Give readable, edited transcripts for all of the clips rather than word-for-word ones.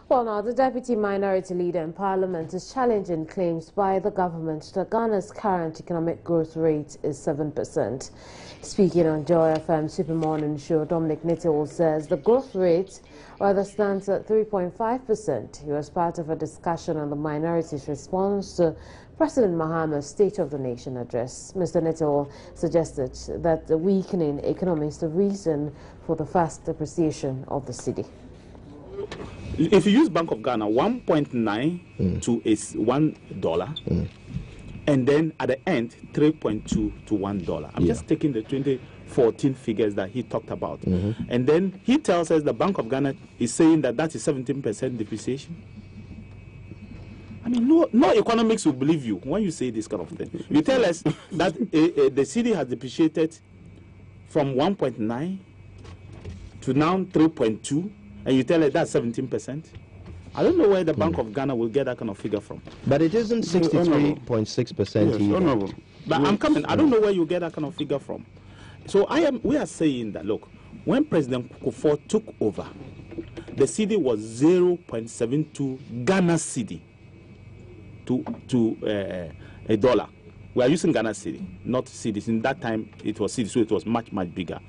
Well, now, the Deputy Minority Leader in Parliament is challenging claims by the government that Ghana's current economic growth rate is 7%. Speaking on Joy FM Super Morning Show, Dominic Nittiwol says the growth rate rather stands at 3.5%. He was part of a discussion on the minority's response to President Mahama's State of the Nation address. Mr. Nittiwol suggested that the weakening economy is the reason for the fast depreciation of the cedi. If you use Bank of Ghana, 1.9 to is $1, and then at the end 3.2 to $1. I'm just taking the 2014 figures that he talked about, and then he tells us the Bank of Ghana is saying that that is 17% depreciation. I mean, no economics will believe you when you say this kind of thing. You tell us that the cedi has depreciated from 1.9 to now 3.2. And you tell it that's 17%. I don't know where the Bank of Ghana will get that kind of figure from. But it isn't 63.6%. Yes, honorable. But I'm coming. I don't know where you get that kind of figure from. So we are saying that, look, when President Kufuor took over, the cedi was 0.72 Ghana cedi to a dollar. We are using Ghana cedi, not cedis. In that time, it was cedi, so it was much, much bigger.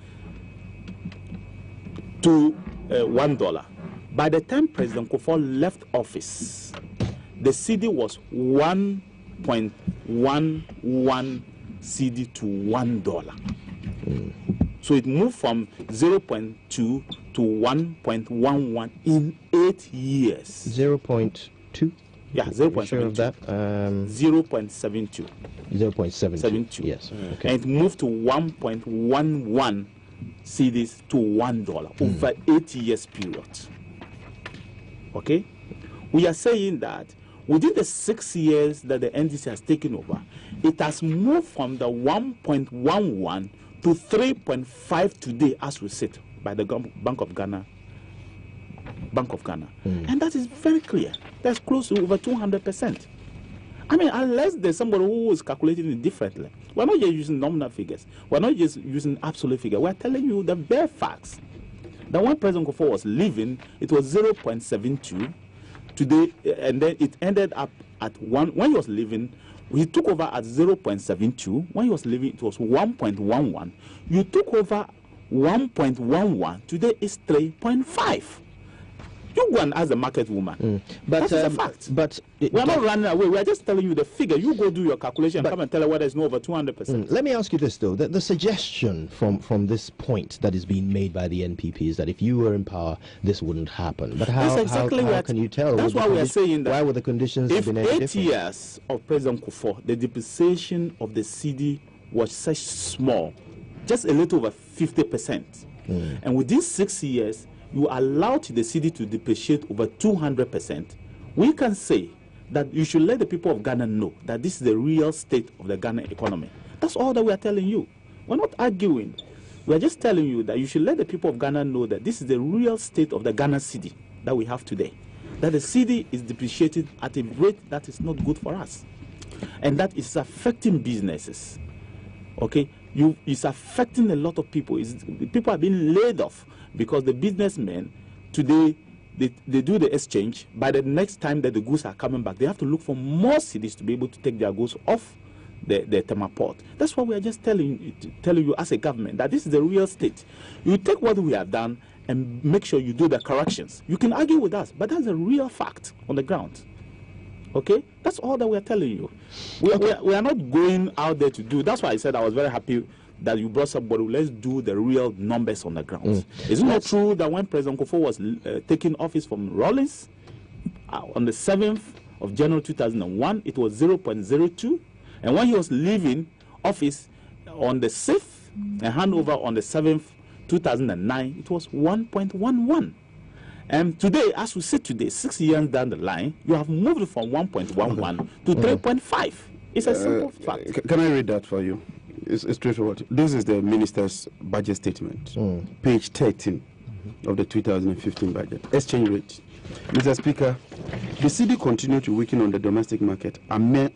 To $1. By the time President Kufuor left office, the cedi was 1.11 cedi to $1. So it moved from 0.2 to 1.11 in 8 years. 0.2? Yeah, 0.72. Sure of that? 0.72. 0.72. Yes. Okay. And it moved to 1.11 cedis to $1 over 8 years period. Okay, we are saying that within the 6 years that the NDC has taken over, it has moved from the 1.11 to 3.5 today, as we sit by the Bank of Ghana. And that is very clear. That's close to over 200%. I mean, unless there's somebody who is calculating it differently. We're not just using nominal figures. We're not just using absolute figures. We're telling you the bare facts. That when President Kufuor was leaving, it was 0.72 today, and then it ended up at 1. When he was leaving, he took over at 0.72. When he was leaving, it was 1.11. You took over 1.11. Today is 3.5. You go and ask the market woman. But that's a fact. But we're not running away. We're just telling you the figure. You go do your calculation and come and tell her whether it's no over 200%. Let me ask you this, though. The suggestion from this point that is being made by the NPP is that if you were in power, this wouldn't happen. But how can you tell? That's why we are saying that. Why would the conditions have been any different? If 8 years of President Kufuor, the depreciation of the cedi was such small, just a little over 50%. And within 6 years, you allowed the cedi to depreciate over 200%, we can say that you should let the people of Ghana know that this is the real state of the Ghana economy. That's all that we are telling you. We're not arguing. We're just telling you that you should let the people of Ghana know that this is the real state of the Ghana cedi that we have today. That the cedi is depreciated at a rate that is not good for us. And that is affecting businesses. Okay? It's affecting a lot of people. People are being laid off because the businessmen today, they do the exchange. By the next time that the goods are coming back, they have to look for more cedis to be able to take their goods off the Tema port. That's why we are just telling you as a government that this is the real state. You take what we have done and make sure you do the corrections. You can argue with us, but that's a real fact on the ground. Okay? That's all that we are telling you. We are not going out there to do. That's why I said I was very happy that you brought somebody. Let's do the real numbers on the ground. Is it not true that when President Kufuor was taking office from Rawlings on the 7th of January 2001, it was 0.02, and when he was leaving office on the 6th and handover on the 7th 2009, it was 1.11. And today, as we sit today, 6 years down the line, you have moved from 1.11 to 3.5. It's a simple fact. Can I read that for you? It's straightforward. This is the minister's budget statement, page 13 of the 2015 budget. Exchange rate. Mr. Speaker, the cedi continued to weaken on the domestic market amid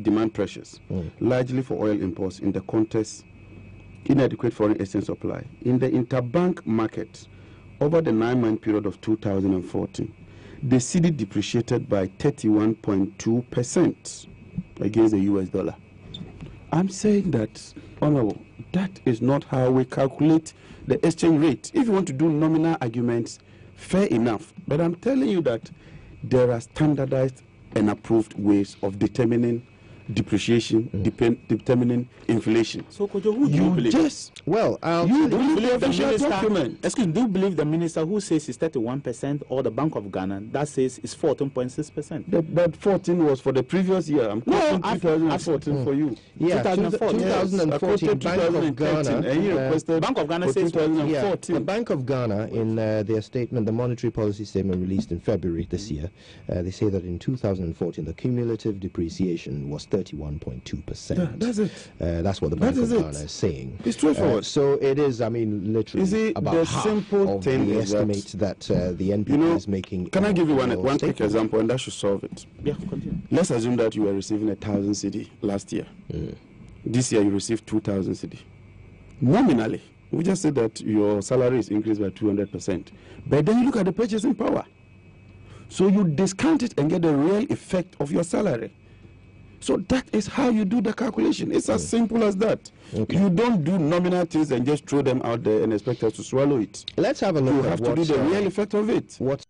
demand pressures, largely for oil imports in the context inadequate foreign exchange supply. In the interbank market, over the 9-month period of 2014, the cedi depreciated by 31.2% against the US dollar. I'm saying that, Honorable, that is not how we calculate the exchange rate. If you want to do nominal arguments, fair enough. But I'm telling you that there are standardized and approved ways of determining depreciation, determining inflation. So, Kojo, who do you believe? Well, you believe the minister? Excuse me, do you believe the minister who says it's 31%, or the Bank of Ghana that says it's 14.6%? That 14 was for the previous year. I'm quoting 2014 for you. Yeah, 2014. Yes. 2014 Bank of Ghana. And he requested Bank of Ghana says 2014. Yeah, the Bank of Ghana, in their statement, the monetary policy statement released in February this year, they say that in 2014 the cumulative depreciation was 31.2%. That's it. That's what the Bank of Ghana is saying. It's straightforward. So it is, I mean, literally about half of the estimate that the NPP is making. Can I give you one quick example, and that should solve it? Yeah, continue. Let's assume that you were receiving 1,000 cedi last year. This year you received 2,000 cedi. Nominally, we just said that your salary is increased by 200%. But then you look at the purchasing power. So you discount it and get the real effect of your salary. So that is how you do the calculation. It's as simple as that. Okay. You don't do nominal things and just throw them out there and expect us to swallow it. Let's have a look you at have to do the real effect of it. What